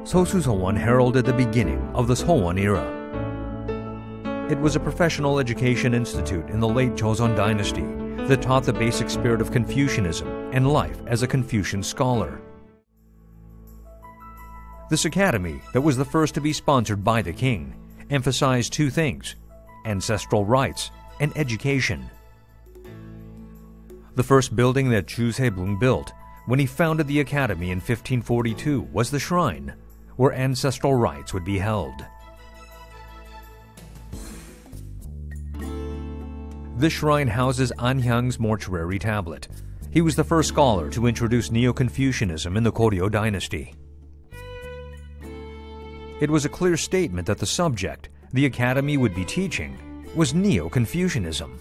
Sosuseowon heralded the beginning of the Sowon era. It was a professional education institute in the late Joseon Dynasty that taught the basic spirit of Confucianism and life as a Confucian scholar. This academy, that was the first to be sponsored by the king, emphasized two things: ancestral rights and education. The first building that Chu Sebung built when he founded the academy in 1542 was the shrine, where ancestral rites would be held. This shrine houses An Hyang's mortuary tablet. He was the first scholar to introduce Neo-Confucianism in the Goryeo dynasty. It was a clear statement that the subject the academy would be teaching was Neo-Confucianism.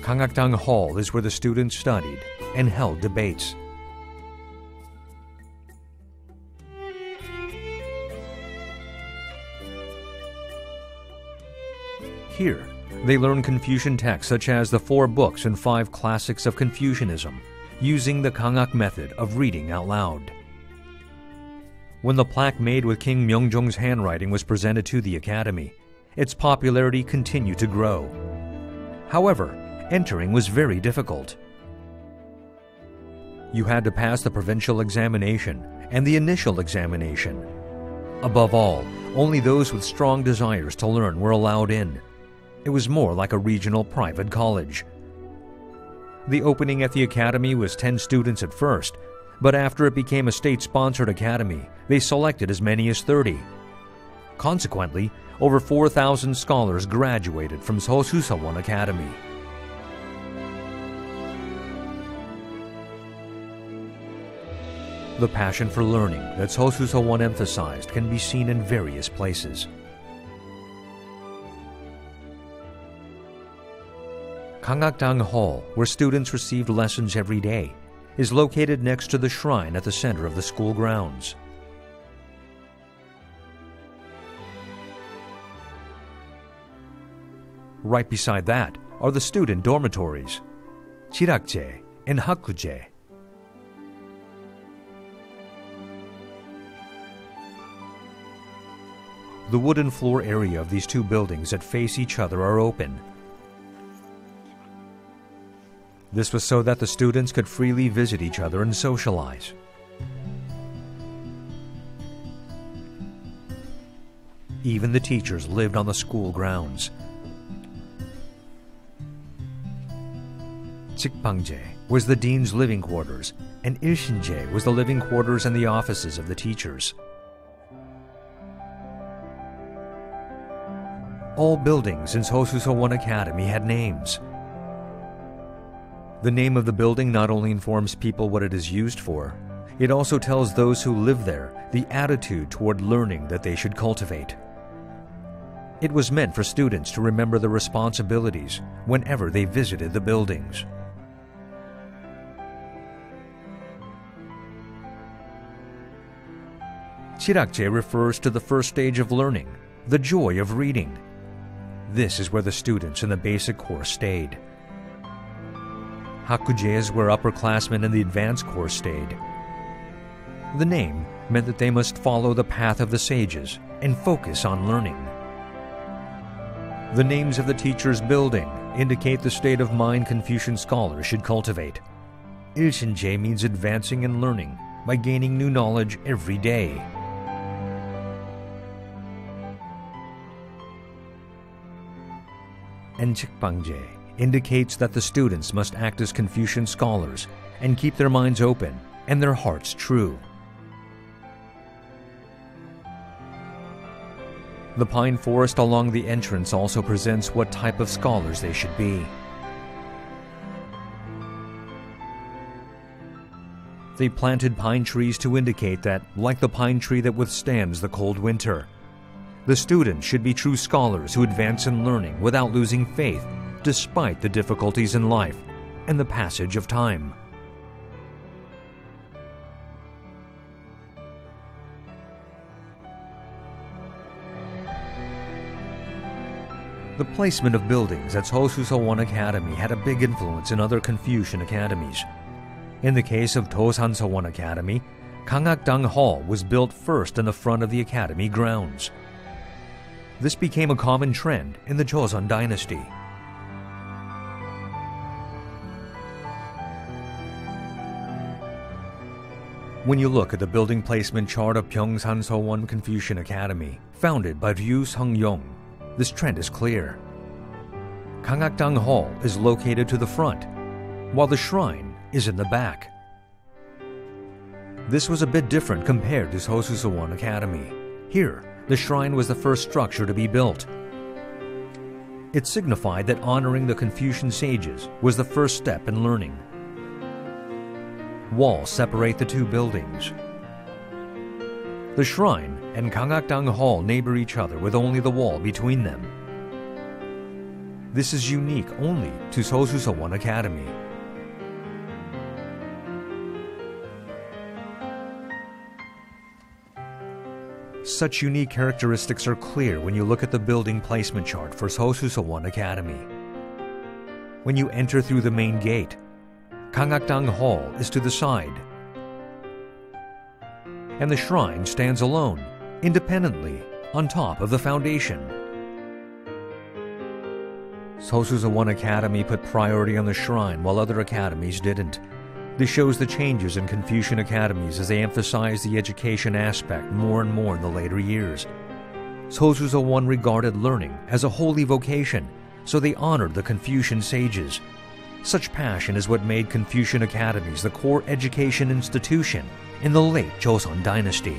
Gangakdang Hall is where the students studied and held debates. Here, they learn Confucian texts such as the 4 books and 5 classics of Confucianism, using the Gangak method of reading out loud. When the plaque made with King Myeongjong's handwriting was presented to the academy, its popularity continued to grow. However, entering was very difficult. You had to pass the provincial examination and the initial examination. Above all, only those with strong desires to learn were allowed in. It was more like a regional private college. The opening at the academy was 10 students at first, but after it became a state-sponsored academy, they selected as many as 30. Consequently, over 4,000 scholars graduated from Sosuseowon Academy. The passion for learning that Sosuseowon emphasized can be seen in various places. Gangakdang Hall, where students received lessons every day, is located next to the shrine at the center of the school grounds. Right beside that are the student dormitories, Jirakje and Hakuje. The wooden floor area of these two buildings that face each other are open. This was so that the students could freely visit each other and socialize. Even the teachers lived on the school grounds. Jikbangje was the dean's living quarters, and Ilshinje was the living quarters and the offices of the teachers. All buildings in Sosuseowon Academy had names. The name of the building not only informs people what it is used for, it also tells those who live there the attitude toward learning that they should cultivate. It was meant for students to remember their responsibilities whenever they visited the buildings. Jirakje refers to the first stage of learning, the joy of reading. This is where the students in the basic course stayed. Hakuje is where upperclassmen in the advanced course stayed. The name meant that they must follow the path of the sages and focus on learning. The names of the teachers' building indicate the state of mind Confucian scholars should cultivate. Ilshinje means advancing in learning by gaining new knowledge every day. And Jikbangje indicates that the students must act as Confucian scholars and keep their minds open and their hearts true. The pine forest along the entrance also presents what type of scholars they should be. They planted pine trees to indicate that, like the pine tree that withstands the cold winter, the students should be true scholars who advance in learning without losing faith, despite the difficulties in life and the passage of time. The placement of buildings at Sosuseowon Academy had a big influence in other Confucian academies. In the case of Sosuseowon Academy, Gangakdang Hall was built first in the front of the academy grounds. This became a common trend in the Joseon Dynasty. When you look at the building placement chart of Sosuseowon Confucian Academy, founded by Ryu Sung-yong, this trend is clear. Gangakdang Hall is located to the front, while the shrine is in the back. This was a bit different compared to Sosuseowon Academy. Here, the shrine was the first structure to be built. It signified that honoring the Confucian sages was the first step in learning. Walls separate the two buildings. The shrine and Gangakdang Hall neighbor each other with only the wall between them. This is unique only to Sosuseowon Academy. Such unique characteristics are clear when you look at the building placement chart for Sosuseowon Academy. When you enter through the main gate, Gangakdang Hall is to the side, and the shrine stands alone, independently, on top of the foundation. Sosuseowon Academy put priority on the shrine while other academies didn't. This shows the changes in Confucian academies as they emphasize the education aspect more and more in the later years. Sosuseowon regarded learning as a holy vocation, so they honored the Confucian sages. Such passion is what made Confucian academies the core education institution in the late Joseon Dynasty.